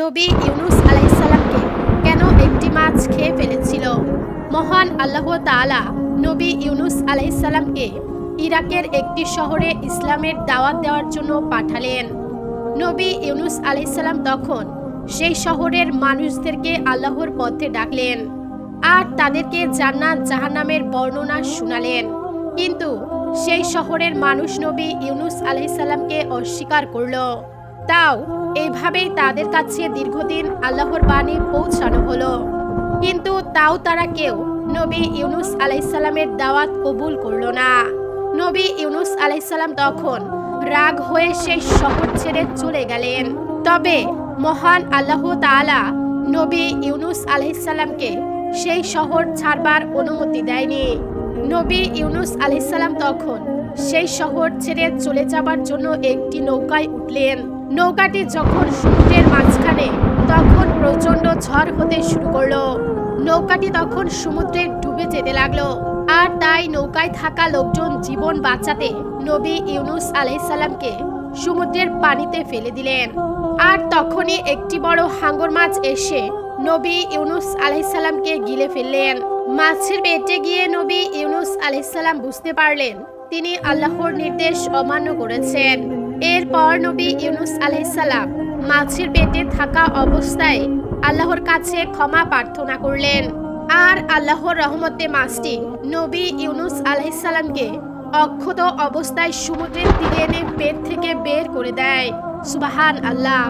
নবী ইউনুস আলাইহিস সালামকে কেন একটি মাছ খেয়ে ফেলেছিল। মহান আল্লাহ তাআলা নবী ইউনুস আলাইহিস সালামকে ইরাকের একটি শহরে ইসলামের দাওয়াত দেওয়ার জন্য পাঠালেন। নবী ইউনুস আলাইহিস সালাম তখন সেই শহরের মানুষদেরকে আল্লাহর পথে ডাকলেন আর তাদেরকে জান্নাত জাহান্নামের বর্ণনা শোনালেন। কিন্তু সেই শহরের মানুষ নবী ইউনুস আলাইহিস সালামকে অস্বীকার করল। তাও এইভাবেই তাদের কাছে দীর্ঘদিন আল্লাহর বাণী পৌঁছানো হলো, কিন্তু তাও তারা কেউ নবী ইউনুস আলাইহিস সালামের দাওয়াত কবুল করল না। নবী ইউনুস আলাইহিস সালাম তখন রাগ হয়ে সেই শহর ছেড়ে চলে গেলেন। তবে মহান আল্লাহ তাআলা নবী ইউনুস আলাইহিস সালামকে সেই শহর ছাড়বার অনুমতি দেয়নি। নবী ইউনুস আলাইহিস সালাম তখন সেই শহর ছেড়ে চলে যাবার জন্য একটি নৌকায় উঠলেন। নৌকাটি যখন সমুদ্রের মাঝখানে, তখন প্রচন্ড ঝড় হতে শুরু করলো। নৌকাটি তখন সমুদ্রে ডুবে যেতে লাগলো। আর তাই নৌকায় থাকা লোকজন জীবন বাঁচাতে নবী ইউনুস আলাইহিস সালামকে সমুদ্রের পানিতে ফেলে দিলেন। আর তখনই একটি বড় হাঙ্গর মাছ এসে নবী ইউনুস আলাইহিস সালামকে গিলে ফেললেন। মাছের পেটে গিয়ে নবী ইউনুস আলাইহিস সালাম বুঝতে পারলেন তিনি আল্লাহর নির্দেশ অমান্য করেছেন। এরপর নবী ইউনুস আলাইহিস সালাম মাছের পেটে থাকা অবস্থায় আল্লাহর কাছে ক্ষমা প্রার্থনা করলেন। আর আল্লাহর রহমতে মাছটি নবী ইউনুস আলাইহিস সালামকে অক্ষত অবস্থায় সমুদ্রের তীরে এনে পেট থেকে বের করে দেয়। সুবহান আল্লাহ।